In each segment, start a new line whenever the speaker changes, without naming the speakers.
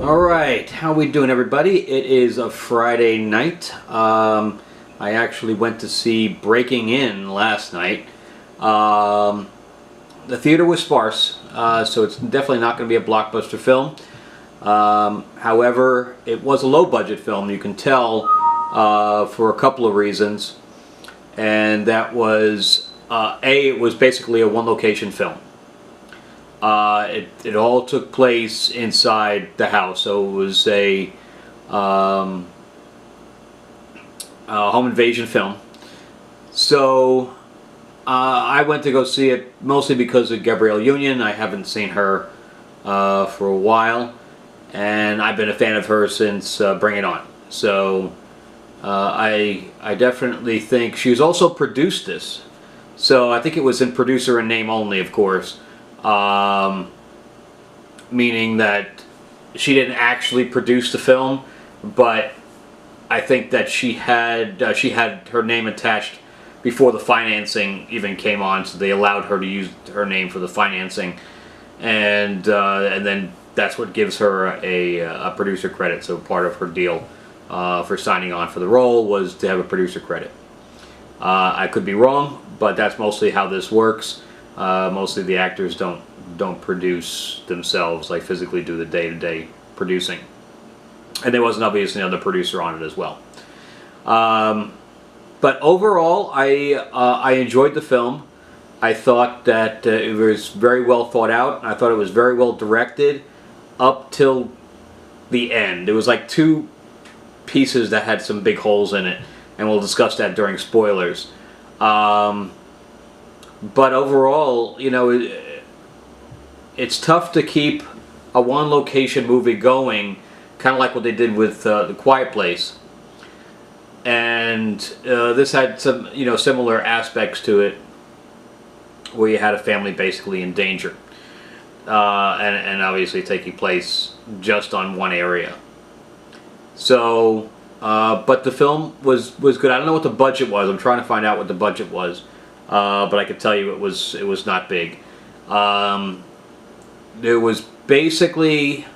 Alright, how we doing, everybody? It is a Friday night. I actually went to see Breaking In last night. The theater was sparse, so it's definitely not going to be a blockbuster film. However, it was a low-budget film, you can tell, for a couple of reasons. And that was, it was basically a one-location film. It all took place inside the house, so it was a home invasion film. So I went to go see it mostly because of Gabrielle Union. I haven't seen her for a while, and I've been a fan of hers since Bring It On. So I definitely think she's also produced this. So I think it was in producer and name only, of course. Meaning that she didn't actually produce the film, but I think that she had her name attached before the financing even came on, so they allowed her to use her name for the financing, and then that's what gives her a producer credit. So part of her deal for signing on for the role was to have a producer credit. I could be wrong, but that's mostly how this works. Mostly the actors don't produce themselves, like physically do the day-to-day producing. And there wasn't obviously another producer on it as well. But overall, I enjoyed the film. I thought that it was very well thought out. I thought it was very well directed up till the end. There was like two pieces that had some big holes in it, and we'll discuss that during spoilers. But overall, you know, it's tough to keep a one-location movie going, kind of like what they did with The Quiet Place. And this had some, you know, similar aspects to it, where you had a family basically in danger, and obviously taking place just on one area. So, but the film was good. I don't know what the budget was. I'm trying to find out what the budget was. But I can tell you it was not big. There was basically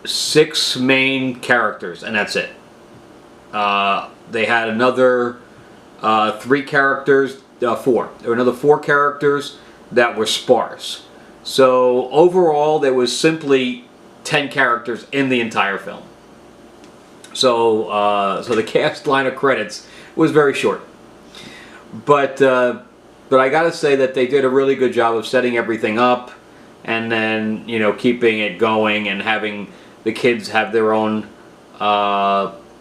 6 main characters, and that's it. They had another 3 characters, 4. There were another 4 characters that were sparse. So overall, there was simply 10 characters in the entire film. So so the cast line of credits was very short. But I gotta say that they did a really good job of setting everything up, and then, you know, keeping it going and having the kids have their own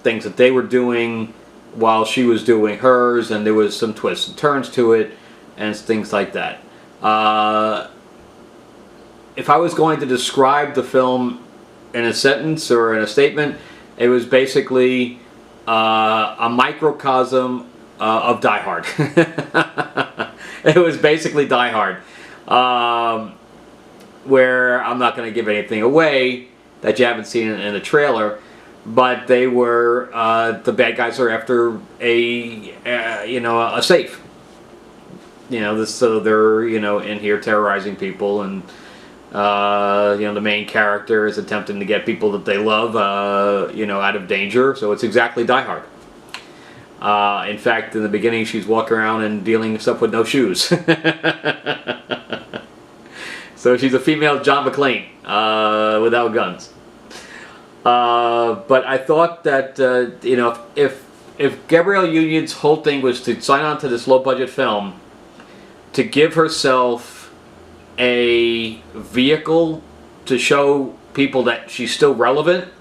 things that they were doing while she was doing hers, and there was some twists and turns to it and things like that. If I was going to describe the film in a sentence or in a statement, it was basically a microcosm of Die Hard. It was basically Die Hard, where I'm not going to give anything away that you haven't seen in the trailer, but they were the bad guys are after a safe. You know, so they're, you know, in here terrorizing people, and you know, the main character is attempting to get people that they love, you know, out of danger. So it's exactly Die Hard. In fact, in the beginning, she's walking around and dealing stuff with no shoes. So she's a female John McClane without guns. But I thought that you know, if Gabrielle Union's whole thing was to sign on to this low-budget film to give herself a vehicle to show people that she's still relevant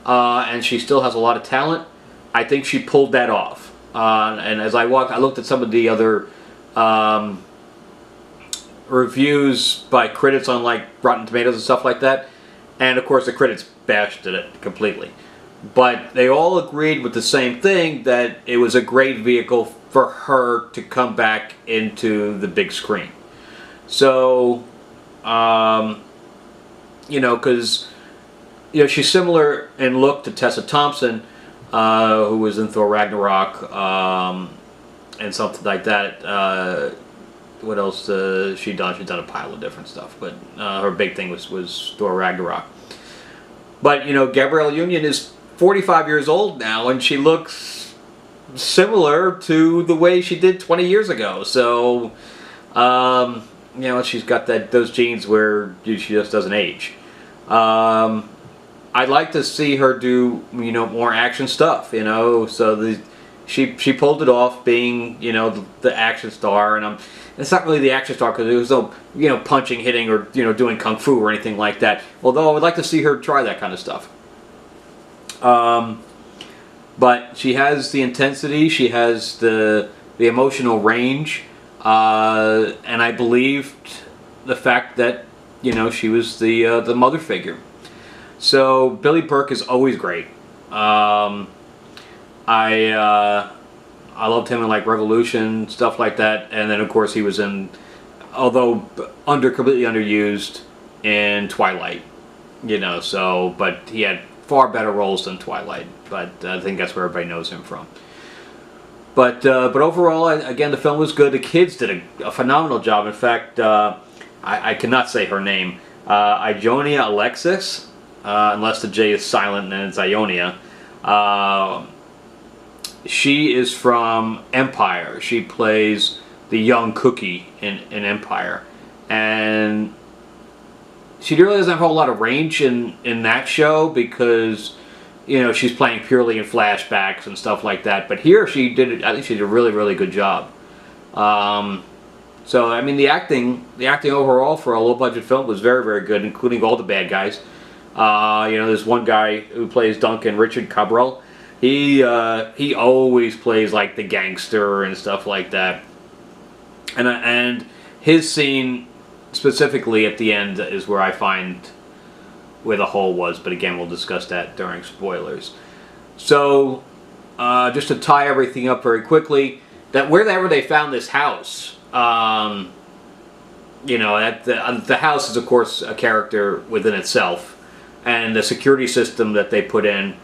and she still has a lot of talent, I think she pulled that off. And as I looked at some of the other reviews by critics on like Rotten Tomatoes and stuff like that, and of course the critics bashed it completely. But they all agreed with the same thing, that it was a great vehicle for her to come back into the big screen. So, you know, because, you know, she's similar in look to Tessa Thompson, who was in Thor Ragnarok, and something like that. what else she done? She's done a pile of different stuff, but her big thing was Thor Ragnarok. But you know, Gabrielle Union is 45 years old now, and she looks similar to the way she did 20 years ago. So, you know, she's got those genes where she just doesn't age. I'd like to see her do, you know, more action stuff. You know, so she pulled it off being, you know, the action star, and it's not really the action star because there was no, you know, punching, hitting, or, you know, doing kung fu or anything like that. Although I would like to see her try that kind of stuff. But she has the intensity, she has the emotional range, and I believed the fact that, you know, she was the mother figure. So Billy Burke is always great. I loved him in like Revolution, stuff like that, and then of course he was in, although completely underused, in Twilight. You know, so but he had far better roles than Twilight. But I think that's where everybody knows him from. But overall, again, the film was good. The kids did a phenomenal job. In fact, I cannot say her name. Ionia Alexis, unless the J is silent and it's Ionia. She is from Empire. She plays the young Cookie in Empire. And she really doesn't have a whole lot of range in that show because, you know, she's playing purely in flashbacks and stuff like that. But here she did it. I think she did a really, really good job. So I mean, the acting overall for a low budget film was very, very good, including all the bad guys. You know, there's one guy who plays Duncan, Richard Cabral. He always plays like the gangster and stuff like that. And his scene specifically at the end is where I find where the hole was, but again, we'll discuss that during spoilers. So, just to tie everything up very quickly, that wherever they found this house, you know, the house is of course a character within itself, and the security system that they put in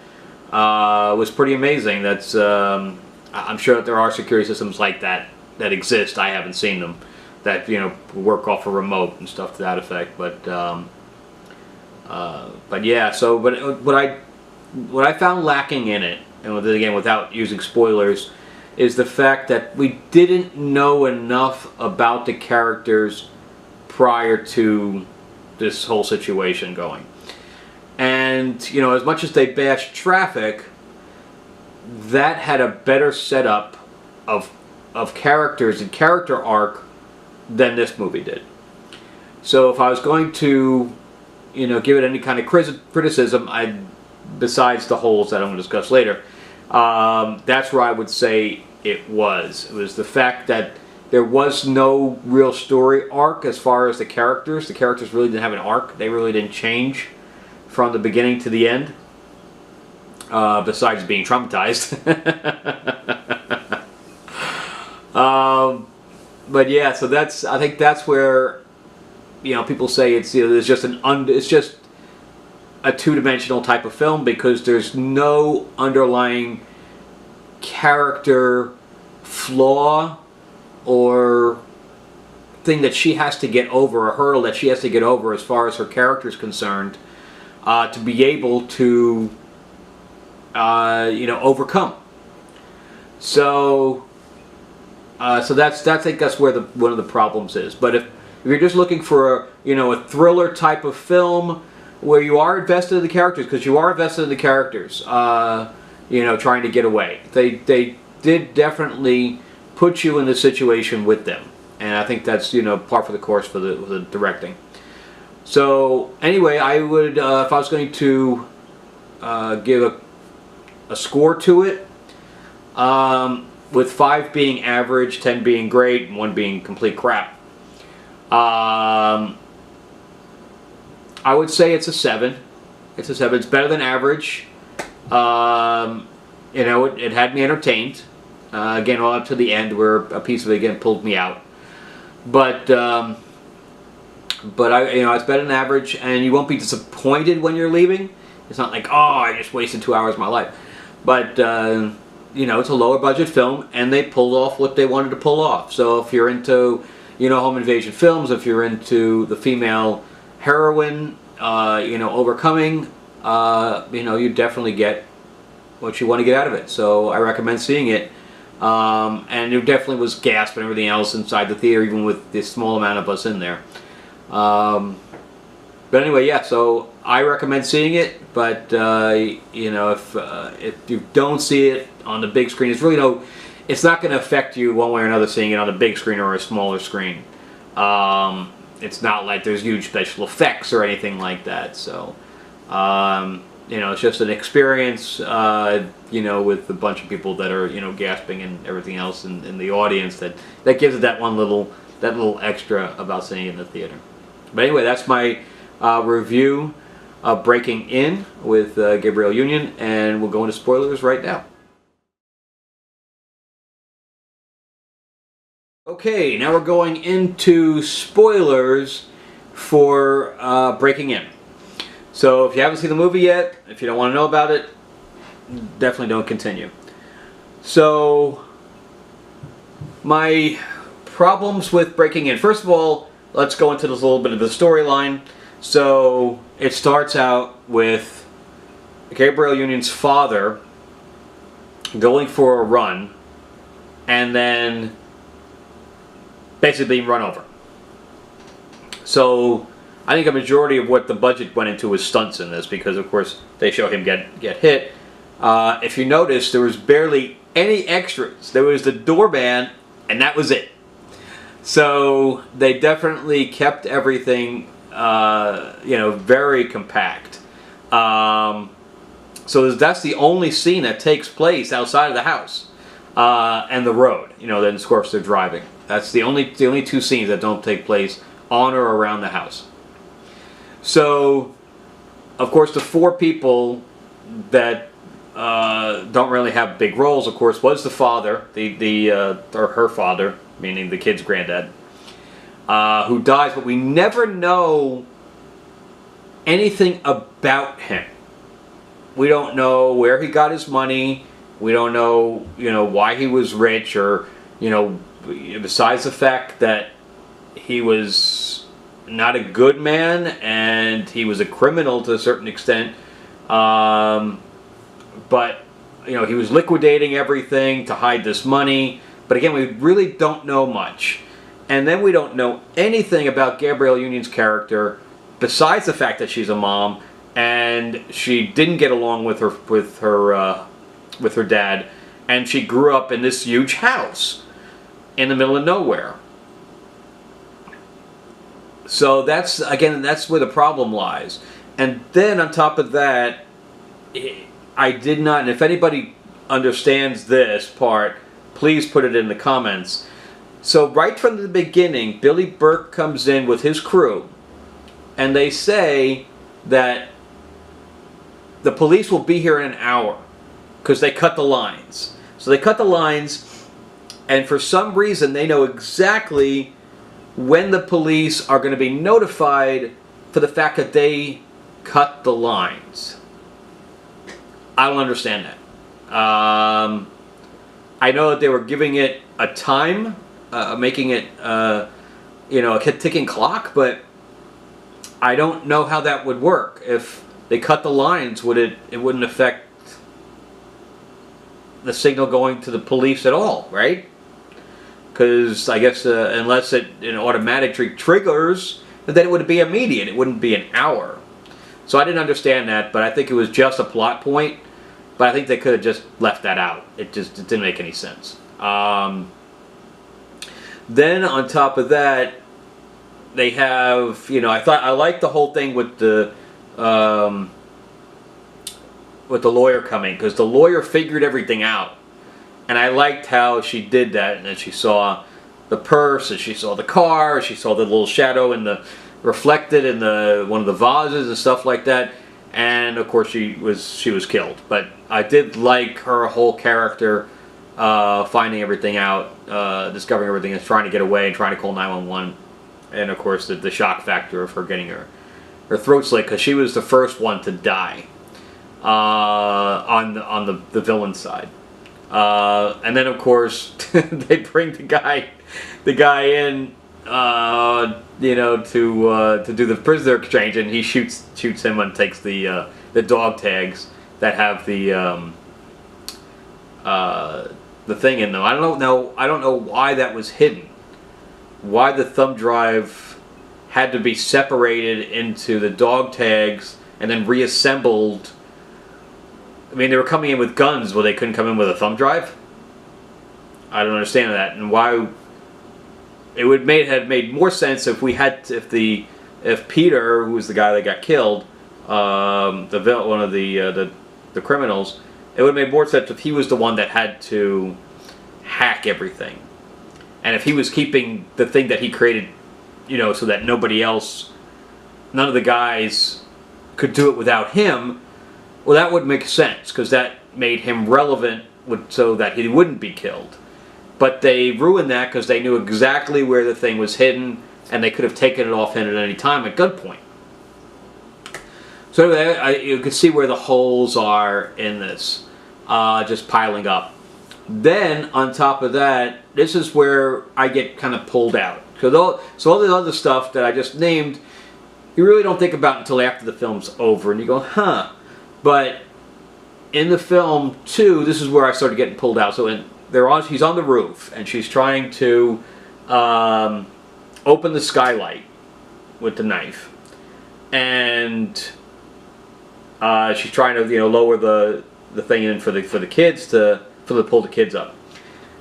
was pretty amazing. That's I'm sure that there are security systems like that exist. I haven't seen them that, you know, work off a remote and stuff to that effect, but yeah. So, but what I found lacking in it, and again without using spoilers, is the fact that we didn't know enough about the characters prior to this whole situation going. And, you know, as much as they bashed Traffic, that had a better setup of characters and character arc than this movie did. So if I was going to, you know, give it any kind of criticism, besides the holes that I'm going to discuss later, that's where I would say it was. It was the fact that there was no real story arc as far as the characters. The characters really didn't have an arc. They really didn't change from the beginning to the end, besides being traumatized. But yeah, so I think that's where, you know, people say it's, you know, it's just a two-dimensional type of film because there's no underlying character flaw or thing that she has to get over, a hurdle that she has to get over as far as her character is concerned, to be able to, you know, overcome. So, I think that's where one of the problems is. But if you're just looking for a thriller type of film where you are invested in the characters, because you are invested in the characters, you know, trying to get away, they did definitely put you in the situation with them, and I think that's, you know, par for the course for the directing. So anyway, I would, if I was going to give a score to it, with 5 being average, 10 being great, and 1 being complete crap, I would say it's a 7. It's a 7. It's better than average. You know, it had me entertained. Again, all up to the end, where a piece of it again pulled me out. But I, you know, it's better than average, and you won't be disappointed when you're leaving. It's not like, oh, I just wasted 2 hours of my life. But you know, it's a lower budget film, and they pulled off what they wanted to pull off. So if you're into, home invasion films, if you're into the female heroine, overcoming, you definitely get what you want to get out of it. So I recommend seeing it. And there definitely was gasp and everything else inside the theater, even with this small amount of us in there. But anyway, yeah, so I recommend seeing it, but if you don't see it on the big screen, it's not going to affect you one way or another seeing it on a big screen or a smaller screen. It's not like there's huge special effects or anything like that, so it's just an experience, with a bunch of people that are, gasping and everything else in the audience that gives it that little extra about seeing it in the theater. But anyway, that's my review of Breaking In with Gabrielle Union, and we'll go into spoilers right now. Okay, now we're going into spoilers for Breaking In. So if you haven't seen the movie yet, if you don't want to know about it, definitely don't continue. So, my problems with Breaking In. First of all, let's go into this little bit of the storyline. So, it starts out with Gabrielle Union's father going for a run and then basically being run over. So, I think a majority of what the budget went into was stunts in this, because of course they show him get hit. If you notice, there was barely any extras. There was the doorman, and that was it. So they definitely kept everything, very compact. So that's the only scene that takes place outside of the house and the road. Then of course they're driving. That's the only two scenes that don't take place on or around the house. So, of course, the four people that don't really have big roles, of course, was the father, or her father, meaning the kid's granddad, who dies, but we never know anything about him. We don't know where he got his money. We don't know, why he was rich, or, besides the fact that he was not a good man and he was a criminal to a certain extent. But he was liquidating everything to hide this money. But again, we really don't know much. And then we don't know anything about Gabrielle Union's character besides the fact that she's a mom and she didn't get along with her dad, and she grew up in this huge house in the middle of nowhere. So that's where the problem lies. And then on top of that, I did not, and if anybody understands this part, please put it in the comments. So right from the beginning, Billy Burke comes in with his crew, and they say that the police will be here in an hour because they cut the lines. So they cut the lines, and for some reason they know exactly when the police are going to be notified for the fact that they cut the lines. I don't understand that. I know that they were giving it a time, making it, a ticking clock, but I don't know how that would work. If they cut the lines, it wouldn't affect the signal going to the police at all, right? Because I guess unless it automatically triggers, then it would be immediate. It wouldn't be an hour. So I didn't understand that, but I think it was just a plot point. But I think they could have just left that out. It didn't make any sense. Then on top of that, they have, I liked the whole thing with the lawyer coming, because the lawyer figured everything out. And I liked how she did that, and then she saw the purse, and she saw the car, she saw the little shadow reflected in one of the vases and stuff like that. And of course she was killed. But I did like her whole character, finding everything out, discovering everything, and trying to get away and trying to call 911. And of course the shock factor of her getting her throat slit, because she was the first one to die on the villain side. And then of course they bring the guy in to do the prisoner exchange, and he shoots him and takes the dog tags that have the thing in them. I don't know why that was hidden. Why the thumb drive had to be separated into the dog tags and then reassembled. I mean, they were coming in with guns, well, they couldn't come in with a thumb drive? I don't understand that, and why. It would have made more sense if Peter, who was the guy that got killed, one of the criminals, it would have made more sense if he was the one that had to hack everything, and if he was keeping the thing that he created, so that none of the guys could do it without him. Well, that would make sense because that made him relevant, so that he wouldn't be killed. But they ruined that because they knew exactly where the thing was hidden, and they could have taken it off him at any time at gunpoint. So anyway, you can see where the holes are in this, just piling up. Then, on top of that, this is where I get kind of pulled out. So all the other stuff that I just named, you really don't think about until after the film's over, and you go, huh. But in the film, too, this is where I started getting pulled out. So she's on the roof, and she's trying to open the skylight with the knife, and she's trying to lower the thing in for the kids to pull the kids up,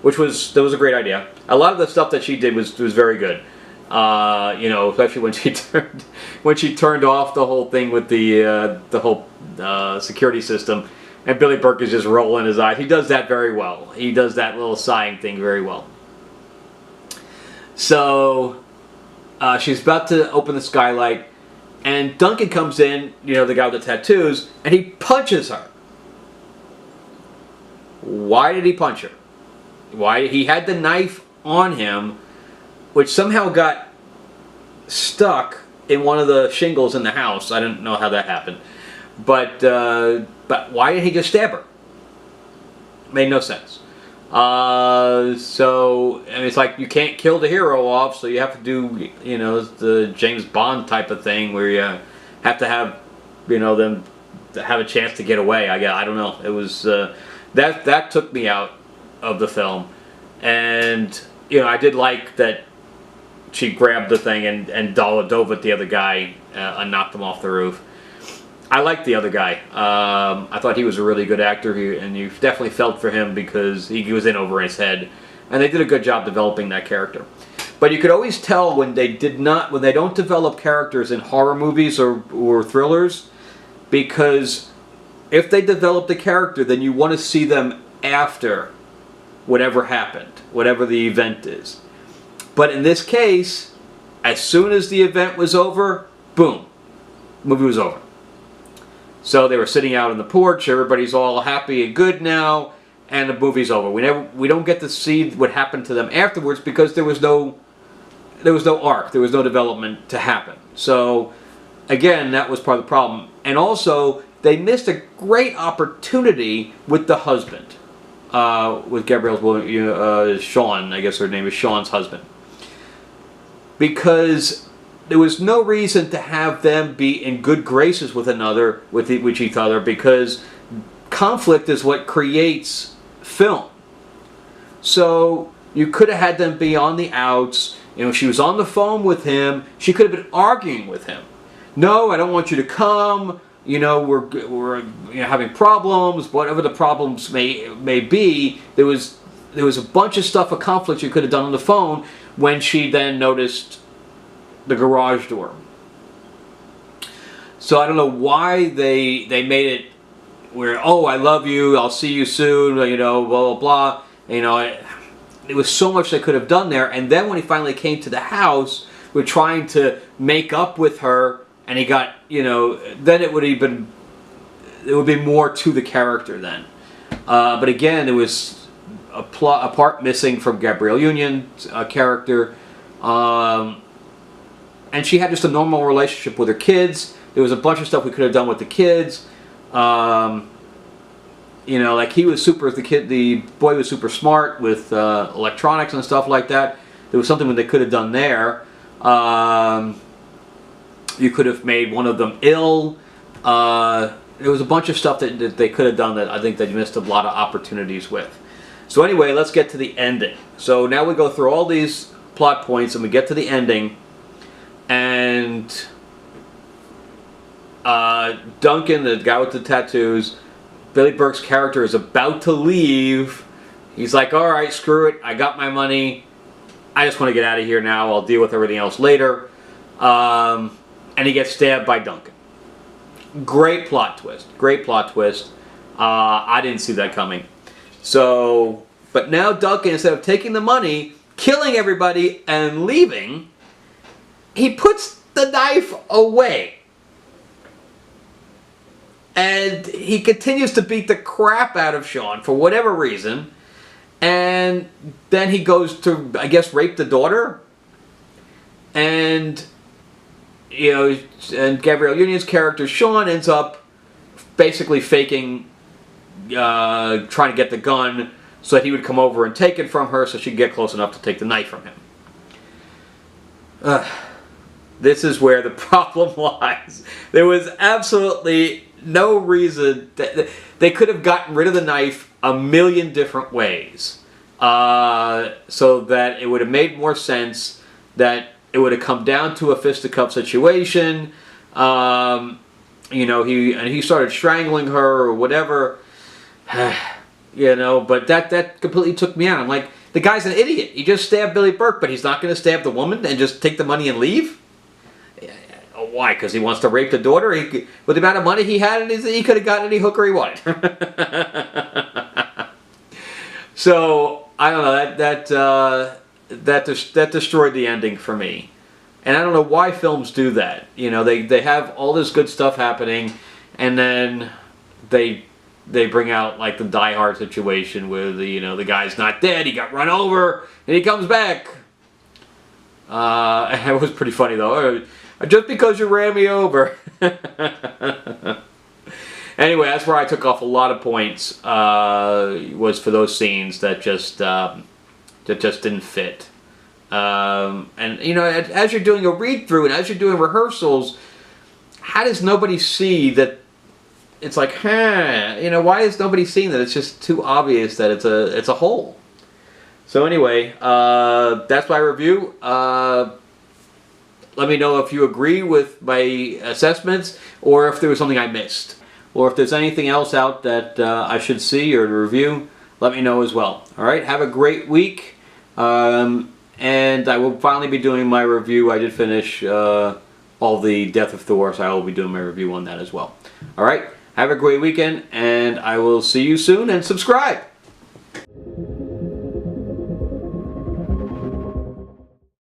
that was a great idea. A lot of the stuff that she did was very good, especially when she turned off the whole thing with the whole security system. And Billy Burke is just rolling his eyes. He does that very well. He does that little sighing thing very well. So she's about to open the skylight, and Duncan comes in, the guy with the tattoos, and he punches her. Why did he punch her? Why? He had the knife on him, which somehow got stuck in one of the shingles in the house. I don't know how that happened. But why did he just stab her? Made no sense. So, and it's like you can't kill the hero off, so you have to do, the James Bond type of thing where you have to have, them have a chance to get away. I don't know. It was that took me out of the film, and I did like that she grabbed the thing and dove at the other guy and knocked him off the roof. I liked the other guy. I thought he was a really good actor, and you definitely felt for him because he was in over his head, and they did a good job developing that character. But you could always tell when they don't develop characters in horror movies or thrillers, because if they develop the character, then you want to see them after whatever happened, whatever the event is. But in this case, as soon as the event was over, boom, the movie was over. So they were sitting out on the porch, everybody's all happy and good now, and the movie's over. We don't get to see what happened to them afterwards because there was no arc, there was no development to happen. So again, that was part of the problem. And also, they missed a great opportunity with the husband, with Gabrielle's Sean, I guess her name is Sean's husband, because there was no reason to have them be in good graces with each other, because conflict is what creates film. So you could have had them be on the outs. She was on the phone with him. She could have been arguing with him. No, I don't want you to come. We're having problems. Whatever the problems may be, there was a bunch of stuff, a conflict you could have done on the phone when she then noticed the garage door. So I don't know why they made it where, oh, I love you, I'll see you soon, blah, blah, blah. It was so much they could have done there. And then when he finally came to the house, we're trying to make up with her, and he got, then it would be more to the character then. But again, there was a part missing from Gabrielle Union's character. And she had just a normal relationship with her kids. There was a bunch of stuff we could have done with the kids. Like he was the boy was super smart with electronics and stuff like that. there was something that they could have done there. You could have made one of them ill. There was a bunch of stuff that they could have done that I think they missed a lot of opportunities with. So anyway, let's get to the ending. So now we go through all these plot points and we get to the ending. And Duncan, the guy with the tattoos, Billy Burke's character is about to leave. He's like, all right, screw it. I got my money. I just want to get out of here now. I'll deal with everything else later. And he gets stabbed by Duncan. Great plot twist. Great plot twist. I didn't see that coming. So, but now Duncan, instead of taking the money, killing everybody, and leaving, he puts the knife away. And he continues to beat the crap out of Sean for whatever reason. And then he goes to, I guess, rape the daughter. And, you know, and Gabrielle Union's character, Sean, ends up basically faking, trying to get the gun so that he would come over and take it from her so she'd get close enough to take the knife from him. This is where the problem lies. There was absolutely no reason that they could have gotten rid of the knife a million different ways, so that it would have made more sense, that it would have come down to a fisticuff situation. You know, he started strangling her or whatever. You know, but that completely took me out. I'm like, the guy's an idiot. He just stabbed Billy Burke, but he's not going to stab the woman and just take the money and leave? Why? Because he wants to rape the daughter? With the amount of money he had, he could have gotten any hooker he wanted. So, I don't know, that destroyed the ending for me. And I don't know why films do that. You know, they have all this good stuff happening, and then they bring out like the Die Hard situation where the guy's not dead, he got run over, and he comes back. It was pretty funny though. Just because you ran me over. Anyway, that's where I took off a lot of points. Was for those scenes that just didn't fit. And you know, as you're doing a read through and as you're doing rehearsals, how does nobody see that? It's like, you know, why is nobody seeing that? It's just too obvious that it's a hole. So anyway, that's my review. Let me know if you agree with my assessments, or if there was something I missed, or if there's anything else out that I should see or review. Let me know as well. All right, have a great week, and I will finally be doing my review. I did finish all the Death of Thor, so I will be doing my review on that as well. All right, have a great weekend, and I will see you soon. And subscribe.